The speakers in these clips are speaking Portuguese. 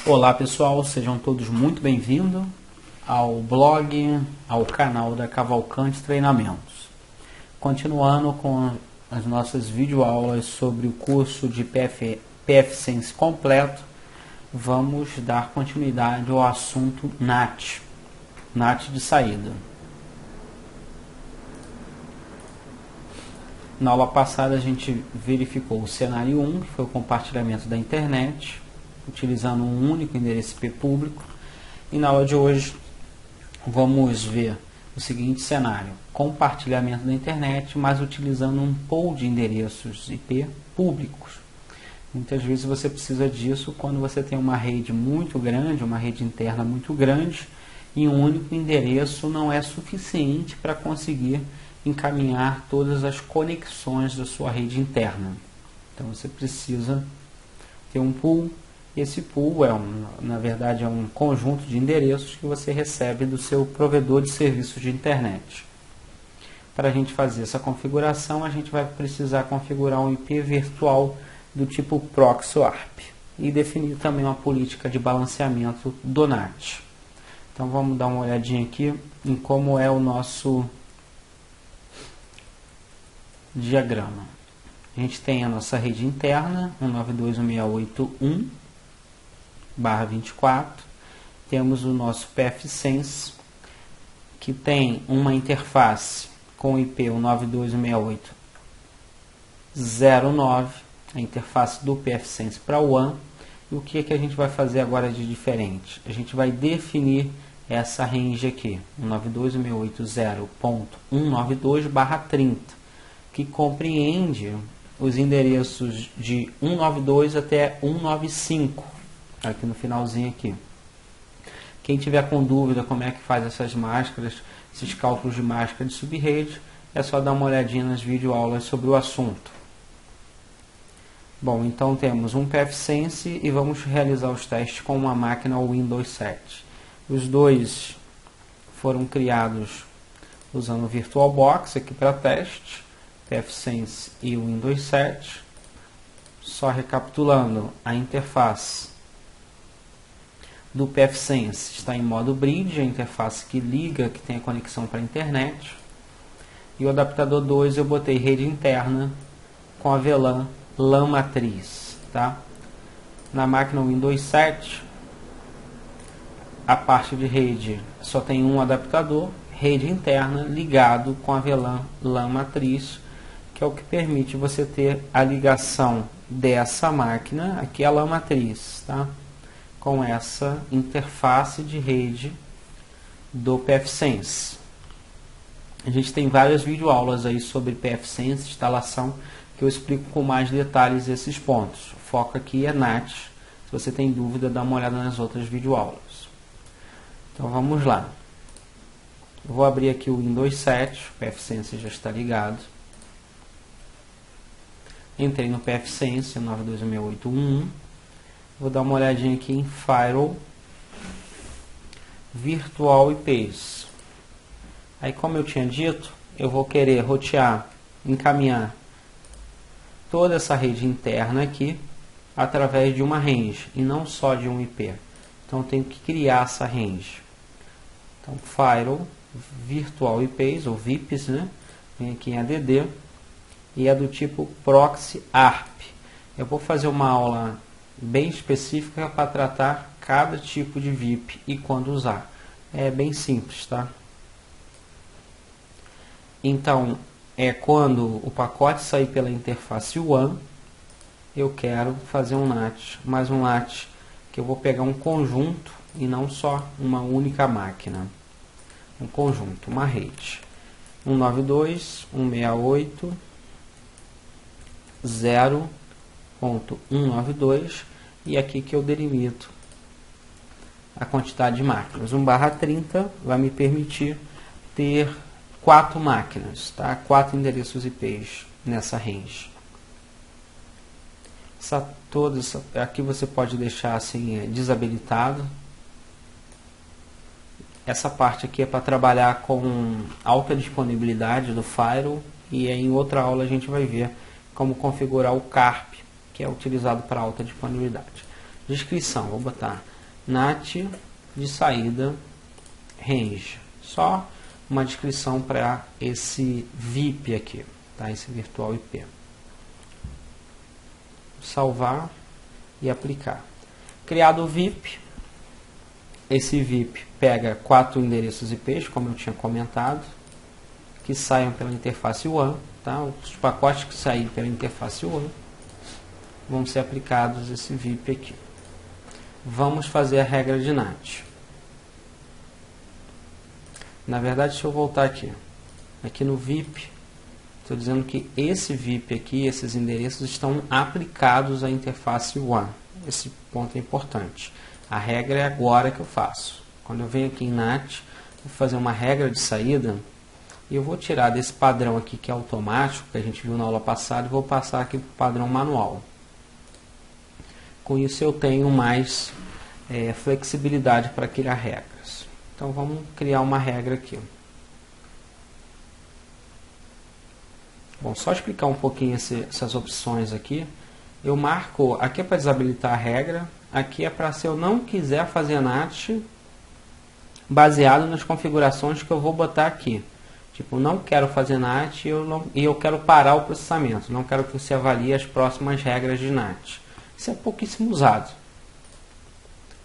Olá pessoal, sejam todos muito bem-vindos ao blog, ao canal da Cavalcante Treinamentos. Continuando com as nossas videoaulas sobre o curso de PFSense completo, vamos dar continuidade ao assunto NAT de saída. Na aula passada a gente verificou o cenário 1, que foi o compartilhamento da internet, utilizando um único endereço IP público. E na aula de hoje vamos ver o seguinte cenário: compartilhamento da internet, mas utilizando um pool de endereços IP públicos. Muitas vezes você precisa disso quando você tem uma rede muito grande, uma rede interna muito grande, e um único endereço não é suficiente para conseguir encaminhar todas as conexões da sua rede interna. Então você precisa ter um pool. Esse pool na verdade é um conjunto de endereços que você recebe do seu provedor de serviços de internet. Para a gente fazer essa configuração, a gente vai precisar configurar um IP virtual do tipo Proxy ARP e definir também uma política de balanceamento do NAT. Então vamos dar uma olhadinha aqui em como é o nosso diagrama. A gente tem a nossa rede interna, 192.168.1/24. Temos o nosso PFSense, que tem uma interface com o IP 192.168.0.9, a interface do PFSense para o WAN. E o que é que a gente vai fazer agora de diferente? A gente vai definir essa range aqui, 192.168.192/30, que compreende os endereços de 192 até 195, aqui no finalzinho aqui. Quem tiver com dúvida como é que faz essas máscaras, esses cálculos de máscara de subrede, é só dar uma olhadinha nas videoaulas sobre o assunto. Bom, então temos um PFSense e vamos realizar os testes com uma máquina Windows 7. Os dois foram criados usando o VirtualBox aqui para teste, PFSense e o Windows 7. Só recapitulando, a interface do PFSense está em modo bridge, a interface que liga, que tem a conexão para a internet. E o adaptador 2 eu botei rede interna com a VLAN LAN matriz. Tá? Na máquina Windows 7, a parte de rede só tem um adaptador, rede interna ligado com a VLAN LAN matriz, que é o que permite você ter a ligação dessa máquina, aqui a LAN matriz, tá? Com essa interface de rede do PFSense. A gente tem várias videoaulas aí sobre PFSense, instalação, que eu explico com mais detalhes esses pontos. O foco aqui é NAT. Se você tem dúvida, dá uma olhada nas outras videoaulas. Então vamos lá. Eu vou abrir aqui o Windows 7, o PFSense já está ligado. Entrei no PFSense 192.168.1.1. Vou dar uma olhadinha aqui em Firewall, Virtual IPs. Aí, como eu tinha dito, eu vou querer rotear, encaminhar toda essa rede interna aqui através de uma range e não só de um IP. Então, eu tenho que criar essa range. Então, Firewall, Virtual IPs ou VIPs, né? Vem aqui em ADD. E é do tipo Proxy ARP. Eu vou fazer uma aula bem específica para tratar cada tipo de VIP e quando usar. É bem simples, tá? Então, quando o pacote sair pela interface WAN, eu quero fazer um NAT, mas um NAT que eu vou pegar um conjunto e não só uma única máquina. Um conjunto, uma rede. 192.168.0.192 e aqui que eu delimito a quantidade de máquinas. 1/30 vai me permitir ter 4 máquinas, tá? 4 endereços IPs nessa range. Aqui você pode deixar assim desabilitado. Essa parte aqui é para trabalhar com alta disponibilidade do Firewall e em outra aula a gente vai ver como configurar o CARP, que é utilizado para alta disponibilidade. Descrição, vou botar NAT de saída range. Só uma descrição para esse VIP aqui, tá? Esse virtual IP. Salvar e aplicar. Criado o VIP, esse VIP pega 4 endereços IPs, como eu tinha comentado, que saiam pela interface WAN, tá? Os pacotes que saírem pela interface WAN vão ser aplicados esse VIP aqui. Vamos fazer a regra de NAT. Na verdade, deixa eu voltar aqui. Aqui no VIP, estou dizendo que esse VIP aqui, esses endereços estão aplicados à interface WAN. Esse ponto é importante. A regra é agora que eu faço. Quando eu venho aqui em NAT, vou fazer uma regra de saída e eu vou tirar desse padrão aqui que é automático, que a gente viu na aula passada, e vou passar aqui para o padrão manual. Com isso eu tenho mais flexibilidade para criar regras. Então vamos criar uma regra aqui. Bom, só explicar um pouquinho essas opções aqui. Eu marco, aqui é para desabilitar a regra, aqui é para se eu não quiser fazer NAT baseado nas configurações que eu vou botar aqui. Tipo, não quero fazer NAT e eu quero parar o processamento, não quero que você avalie as próximas regras de NAT. Isso é pouquíssimo usado.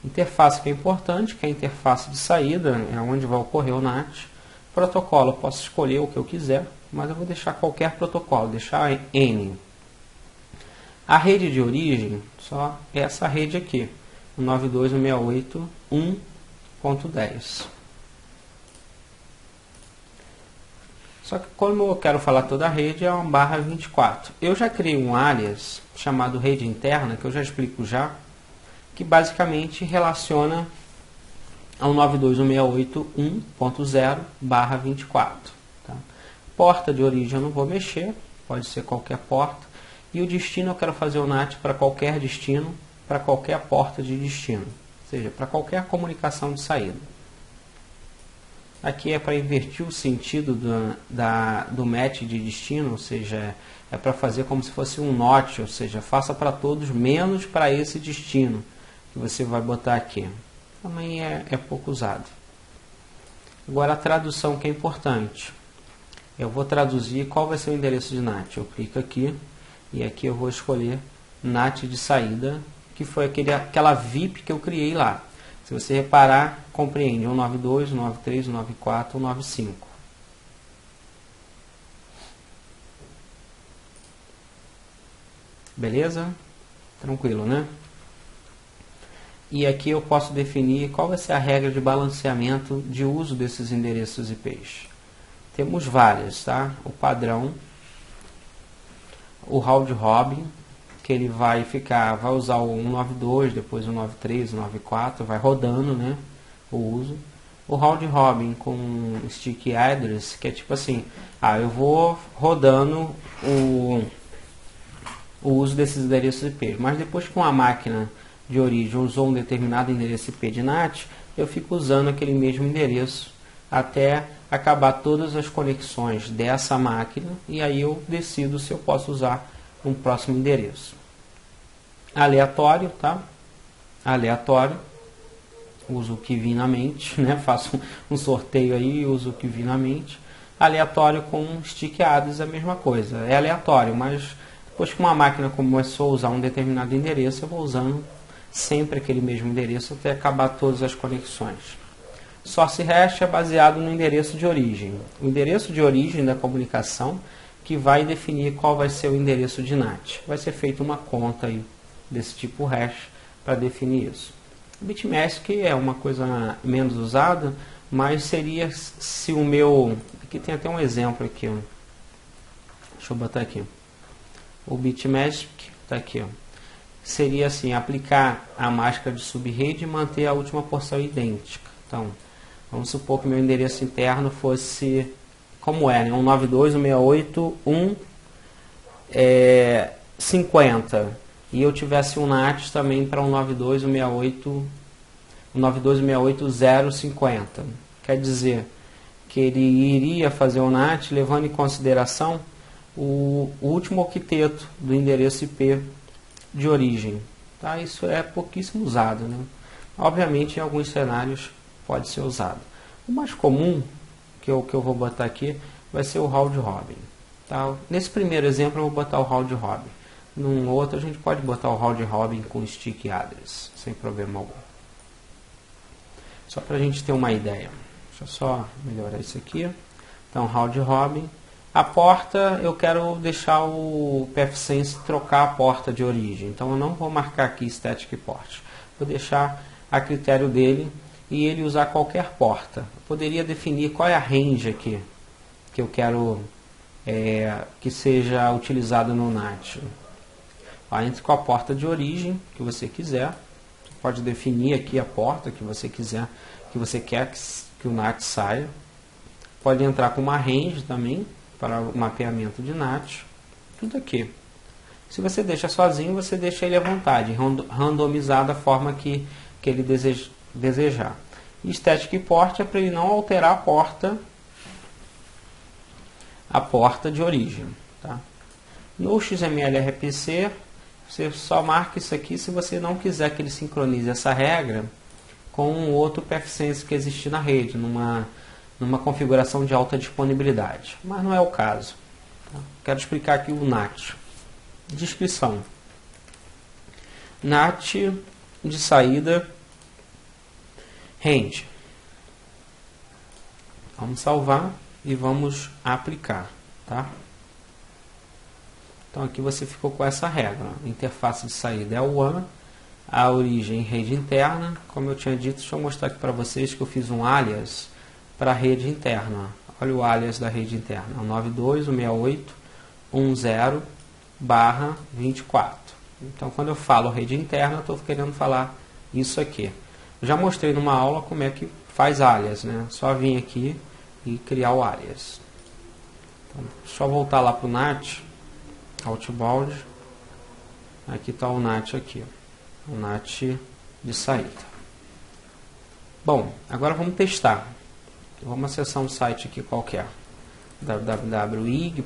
Interface que é importante, que é a interface de saída, é onde vai ocorrer o NAT. Protocolo, eu posso escolher o que eu quiser, mas eu vou deixar qualquer protocolo, deixar N. A rede de origem, só essa rede aqui, 92.168.1.10. Só que como eu quero falar toda a rede, é uma /24. Eu já criei um alias chamado rede interna, que eu já explico já, que basicamente relaciona ao 92.168.1.0/24. Tá? Porta de origem eu não vou mexer, pode ser qualquer porta. E o destino eu quero fazer o NAT para qualquer destino, para qualquer porta de destino. Ou seja, para qualquer comunicação de saída. Aqui é para inverter o sentido do match de destino, ou seja, é para fazer como se fosse um NOT, ou seja, faça para todos menos para esse destino que você vai botar aqui. Também é pouco usado. Agora a tradução que é importante. Eu vou traduzir qual vai ser o endereço de NAT. Eu clico aqui e aqui eu vou escolher NAT de saída, que foi aquela VIP que eu criei lá. Se você reparar, compreende 192, 193, 194, 195. Beleza? Tranquilo, né? E aqui eu posso definir qual vai ser a regra de balanceamento de uso desses endereços IPs. Temos várias, tá? O padrão, o round robin, que ele vai usar o 192, depois o 193, o 194, vai rodando, né, o uso. O round robin com stick address, que é tipo assim, eu vou rodando o uso desses endereços IP, mas depois que uma máquina de origem usou um determinado endereço IP de NAT, eu fico usando aquele mesmo endereço até acabar todas as conexões dessa máquina, e aí eu decido se eu posso usar um próximo endereço. Aleatório, tá? Aleatório. Uso o que vir na mente, né? Faço um sorteio aí e uso o que vir na mente. Aleatório com stick address é a mesma coisa. É aleatório, mas depois que uma máquina começou a usar um determinado endereço, eu vou usando sempre aquele mesmo endereço até acabar todas as conexões. Source hash é baseado no endereço de origem. O endereço de origem da comunicação que vai definir qual vai ser o endereço de NAT. Vai ser feita uma conta aí desse tipo hash para definir isso. Bitmask é uma coisa menos usada, mas seria se o meu... Aqui tem até um exemplo aqui. Ó. Deixa eu botar aqui. O Bitmask está aqui. Ó. Seria assim, aplicar a máscara de subrede e manter a última porção idêntica. Então, vamos supor que meu endereço interno fosse... Como é, né? 192.168.1.50 e eu tivesse um NAT também para 192.168.0.50. Quer dizer que ele iria fazer o NAT levando em consideração o último octeto do endereço IP de origem. Tá? Isso é pouquíssimo usado, né? Obviamente, em alguns cenários pode ser usado. O mais comum, que eu vou botar aqui, vai ser o round robin. Tá? Nesse primeiro exemplo, eu vou botar o round robin. Num outro, a gente pode botar o round robin com stick address, sem problema algum. Só para a gente ter uma ideia. Deixa eu só melhorar isso aqui. Então, round robin. A porta, eu quero deixar o pfSense trocar a porta de origem. Então, eu não vou marcar aqui static port. Vou deixar a critério dele e ele usar qualquer porta. Eu poderia definir qual é a range aqui que eu quero que seja utilizado no NAT. Entre com a porta de origem que você quiser. Você pode definir aqui a porta que você quiser, que você quer que o NAT saia. Pode entrar com uma range também para o mapeamento de NAT. Tudo aqui. Se você deixa sozinho, você deixa ele à vontade, randomizar da forma que ele desejar. E static port é para ele não alterar a porta de origem. Tá? No XML RPC, você só marca isso aqui se você não quiser que ele sincronize essa regra com um outro pfSense que existe na rede, numa configuração de alta disponibilidade. Mas não é o caso. Tá? Quero explicar aqui o NAT. Descrição. NAT de saída range. Vamos salvar e vamos aplicar. Tá? Então aqui você ficou com essa regra. A interface de saída é o one, a origem rede interna. Como eu tinha dito, deixa eu mostrar aqui para vocês que eu fiz um alias para a rede interna. Olha o alias da rede interna, 92.168.10/24. Então quando eu falo rede interna, eu estou querendo falar isso aqui. Eu já mostrei numa aula como é que faz alias, né? Só vir aqui e criar o alias. Então, deixa eu voltar lá para o NAT. Outbound, aqui está o NAT aqui, o NAT de saída. Bom, agora vamos testar. Vamos acessar um site aqui qualquer, www.ig.com.br.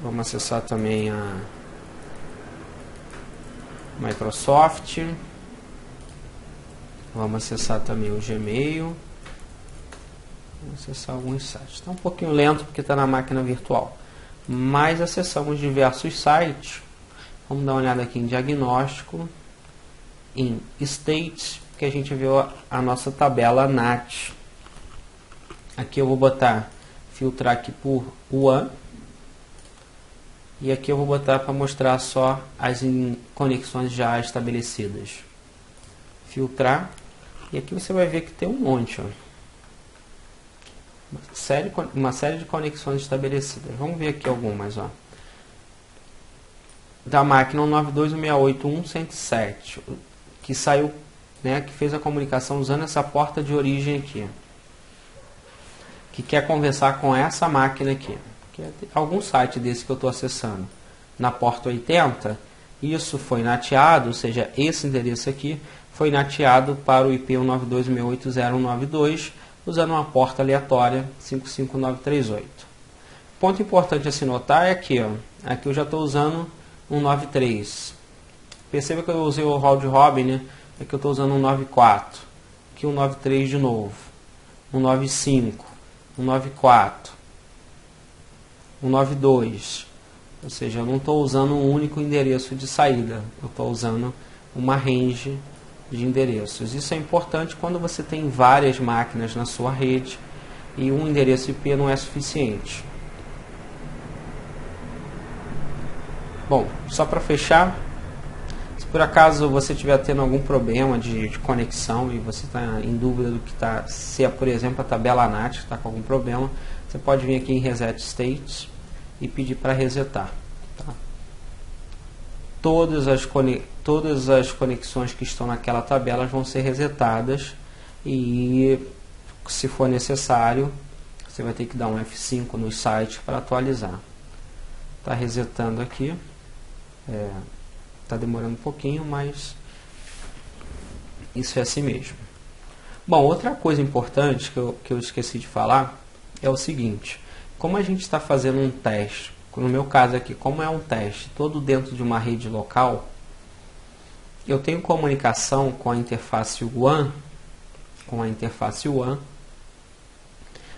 Vamos acessar também a Microsoft. Vamos acessar também o Gmail. Vamos acessar alguns sites. Está um pouquinho lento porque está na máquina virtual. Mas acessamos diversos sites. Vamos dar uma olhada aqui em diagnóstico, em state, que a gente viu a nossa tabela NAT. Aqui eu vou botar, filtrar aqui por one. E aqui eu vou botar para mostrar só as conexões já estabelecidas. Filtrar. E aqui você vai ver que tem um monte, ó. Uma série de conexões estabelecidas. Vamos ver aqui algumas. Ó. Da máquina 192.168.1.107, que saiu, né, que fez a comunicação usando essa porta de origem aqui. Que quer conversar com essa máquina aqui. Que é algum site desse que eu estou acessando. Na porta 80, isso foi nateado, ou seja, esse endereço aqui foi nateado para o IP 192.168.0.192, usando uma porta aleatória 55938. Ponto importante a se notar é aqui, ó. Aqui eu já estou usando 193. Perceba que eu usei o round robin, né? Aqui eu estou usando 194. Aqui 193 de novo. 195. 194. 192. Ou seja, eu não estou usando um único endereço de saída. Eu estou usando uma range de endereços. Isso é importante quando você tem várias máquinas na sua rede e um endereço IP não é suficiente. Bom, só para fechar, se por acaso você estiver tendo algum problema de conexão e você está em dúvida do que está, se é, por exemplo, a tabela NAT que está com algum problema, você pode vir aqui em Reset States e pedir para resetar. Tá? Todas as conexões que estão naquela tabela vão ser resetadas e, se for necessário, você vai ter que dar um F5 no site para atualizar. Está resetando aqui. Está demorando um pouquinho, mas isso é assim mesmo. Bom, outra coisa importante que eu esqueci de falar é o seguinte. Como a gente está fazendo um teste No meu caso aqui, como é um teste todo dentro de uma rede local, eu tenho comunicação com a interface WAN,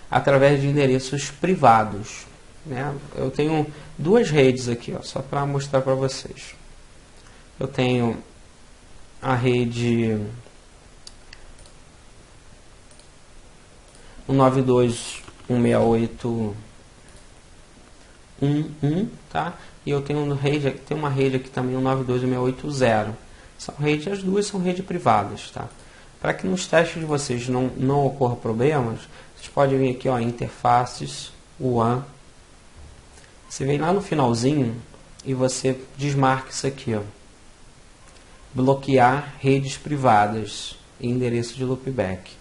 através de endereços privados, né? Eu tenho duas redes aqui, ó, só para mostrar para vocês. Eu tenho a rede 192.168.1.1, tá? E eu tenho uma rede aqui também, 192.168.0. São redes, as duas são redes privadas, tá? Para que nos testes de vocês não ocorram problemas, vocês podem vir aqui, ó, interfaces, WAN. Você vem lá no finalzinho e você desmarca isso aqui, ó. Bloquear redes privadas e endereço de loopback.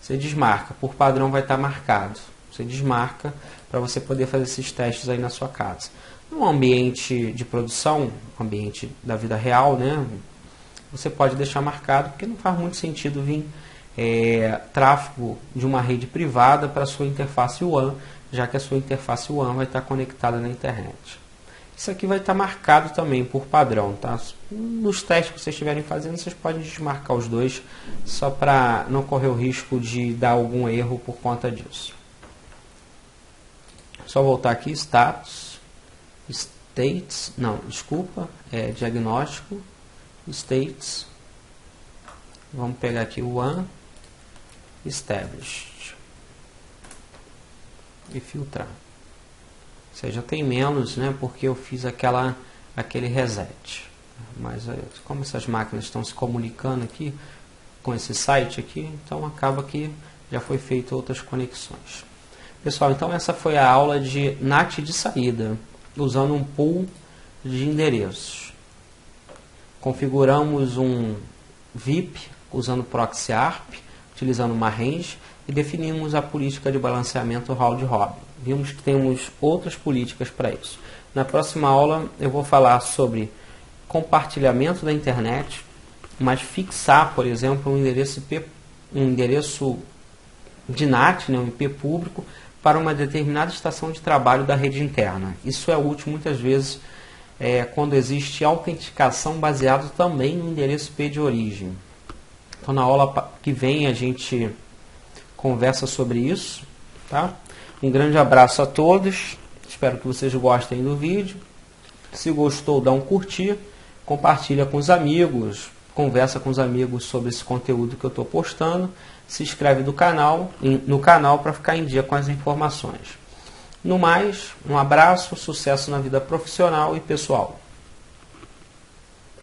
Você desmarca, por padrão vai estar marcado. Você desmarca para você poder fazer esses testes aí na sua casa. No ambiente de produção, ambiente da vida real, né? Você pode deixar marcado, porque não faz muito sentido vir tráfego de uma rede privada para a sua interface WAN, já que a sua interface WAN vai estar conectada na internet. Isso aqui vai estar marcado também por padrão, tá? Nos testes que vocês estiverem fazendo, vocês podem desmarcar os dois, só para não correr o risco de dar algum erro por conta disso. Só voltar aqui, status, states, não, desculpa, diagnóstico, states, vamos pegar aqui o WAN, established, e filtrar. Você já tem menos, né, porque eu fiz aquele reset. Mas como essas máquinas estão se comunicando aqui com esse site aqui, então acaba que já foi feito outras conexões. Pessoal, então essa foi a aula de NAT de saída, usando um pool de endereços. Configuramos um VIP usando proxy ARP, utilizando uma range, e definimos a política de balanceamento round robin. Vimos que temos outras políticas para isso. Na próxima aula eu vou falar sobre compartilhamento da internet, mas fixar, por exemplo, um endereço de NAT, né, um IP público, para uma determinada estação de trabalho da rede interna. Isso é útil muitas vezes quando existe autenticação baseada também no endereço IP de origem. Então na aula que vem a gente conversa sobre isso, tá? Um grande abraço a todos, espero que vocês gostem do vídeo. Se gostou, dá um curtir, compartilha com os amigos, conversa com os amigos sobre esse conteúdo que eu estou postando, se inscreve no canal para ficar em dia com as informações. No mais, um abraço, sucesso na vida profissional e pessoal.